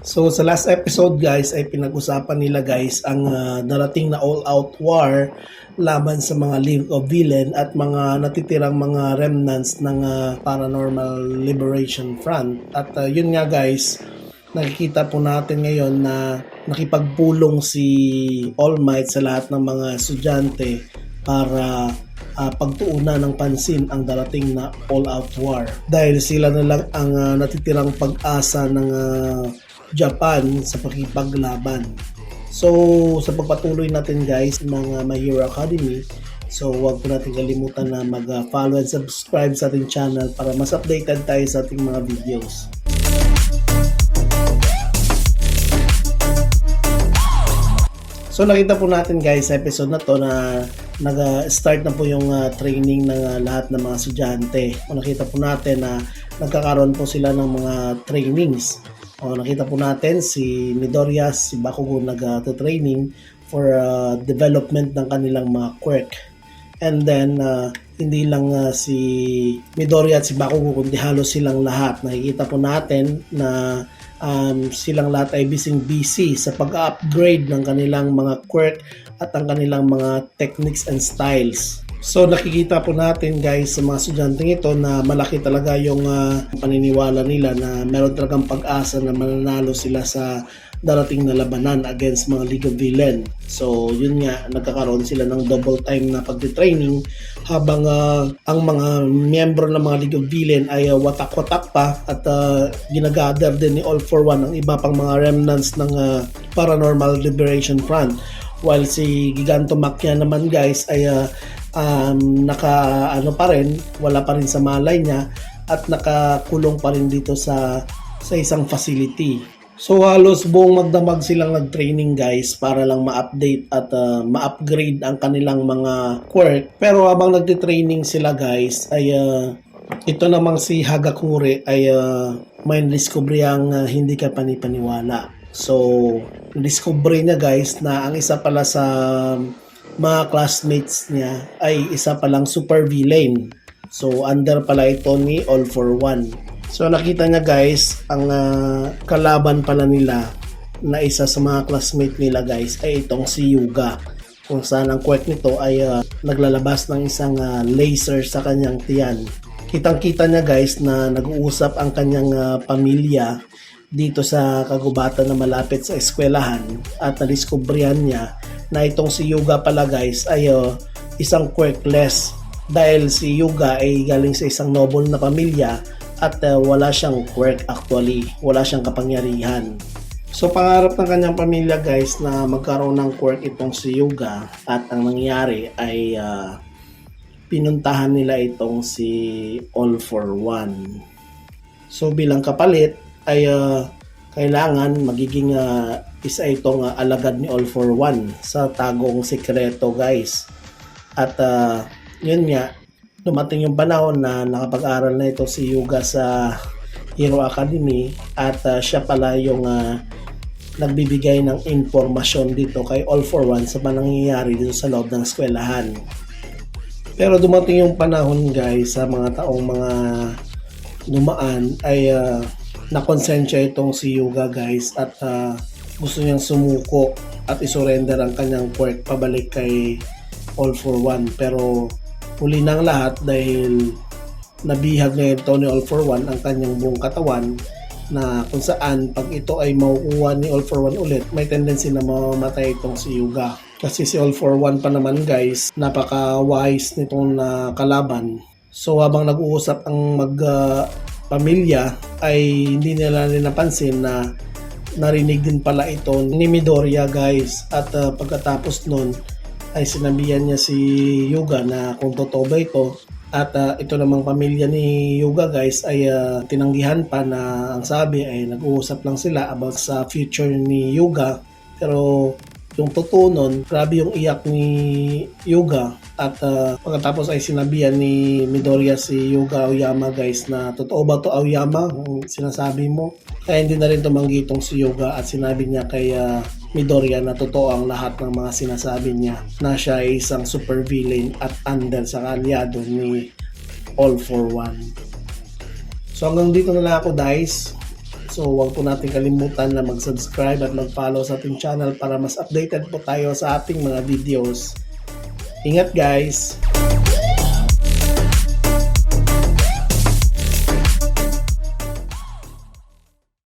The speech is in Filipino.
So sa last episode guys ay pinag-usapan nila guys ang darating na all-out war laban sa mga League of Villain at mga natitirang mga remnants ng Paranormal Liberation Front. At yun nga guys, nakikita po natin ngayon na nakipagpulong si All Might sa lahat ng mga estudyante para pagtuunan ng pansin ang darating na all-out war. Dahil sila na lang ang natitirang pag-asa ng Japan sa pakipaglaban. So, sa pagpatuloy natin guys ng My Hero Academy, so huwag po natin kalimutan na mag-follow and subscribe sa ating channel para mas updated tayo sa ating mga videos. So nakita po natin guys sa episode na to na nag-start na po yung training ng lahat ng mga estudyante. O nakita po natin na nagkakaroon po sila ng mga trainings. O nakita po natin si Midoriya, si Bakugo nag-training for development ng kanilang mga quirk. And then hindi lang si Midoriya at si Bakugo kundi halos silang lahat. Nakikita po natin na silang lahat ay busy sa pag-upgrade ng kanilang mga quirk at ang kanilang mga techniques and styles. So nakikita po natin guys sa mga estudyanteng ito na malaki talaga yung paniniwala nila na meron talagang pag-asa na mananalo sila sa darating na labanan against mga League of Villain. So yun nga, nagkakaroon sila ng double time na pagtitraining habang ang mga miyembro ng mga League of Villain ay watak-watak pa at ginagather din ni All for One ang iba pang mga remnants ng Paranormal Liberation Front. While si Gigantomachia naman guys ay wala pa rin sa malay niya at nakakulong pa rin dito sa isang facility. So halos buong magdamag silang nag-training guys para lang ma-update at ma-upgrade ang kanilang mga quirk. Pero habang nagti-training sila guys ay ito namang si Hagakure ay may discovery ang hindi ka panipaniwala. So discovery niya guys na ang isa pala sa mga classmates niya ay isa palang super villain. So under pala ito ni All for One. So nakita niya guys, ang kalaban pala nila na isa sa mga classmate nila guys ay itong si Yuga. Kung saan ang quirk nito ay naglalabas ng isang laser sa kanyang tiyan. Kitang-kita niya guys na nag-uusap ang kanyang pamilya dito sa kagubatan na malapit sa eskwelahan at nadiskubrihan niya na itong si Yuga pala guys ay isang quirkless dahil si Yuga ay galing sa isang noble na pamilya at wala siyang quirk actually, wala siyang kapangyarihan. So pangarap ng kanyang pamilya guys na magkaroon ng quirk itong si Yuga at ang nangyari ay pinuntahan nila itong si All for One. So bilang kapalit ay kailangan magiging isa itong alagad ni All for One sa tagong sekreto guys. At yun nga, dumating yung panahon na nakapag-aral na ito si Yuga sa Hero Academy at siya pala yung nagbibigay ng impormasyon dito kay All for One sa nangyayari dito sa loob ng eskwelahan. Pero dumating yung panahon guys sa mga taong mga dumaan ay nakonsensya itong si Yuga guys at gusto niyang sumuko at isurrender ang kanyang quirk pabalik kay All for One. Pero huli ng lahat dahil nabihag ngayon ito ni All for One ang kanyang buong katawan na kung saan pag ito ay mauuwa ni All for One ulit, may tendency na mamamatay itong si Yuga. Kasi si All for One pa naman guys, napaka-wise nitong kalaban. So habang nag-uusap ang pamilya ay hindi nila napansin na narinig din pala ito ni Midoriya guys at pagkatapos nun ay sinabihan niya si Yuga na kung totoo ba ito at ito namang pamilya ni Yuga guys ay tinanggihan pa na ang sabi ay nag-uusap lang sila about sa future ni Yuga. Pero yung totoo nun, grabe yung iyak ni Yuga at pagkatapos ay sinabihan ni Midoriya si Yuga Aoyama guys na totoo ba to Aoyama ang sinasabi mo? Kaya hindi na rin tumanggi itong si Yuga at sinabi niya kay Midoriya na totoo ang lahat ng mga sinasabi niya na siya ay isang super villain at under sa kaalyado ni All for One. So hanggang dito na lang ako guys. So huwag po natin kalimutan na mag-subscribe at mag-follow sa ating channel para mas updated po tayo sa ating mga videos. Ingat guys!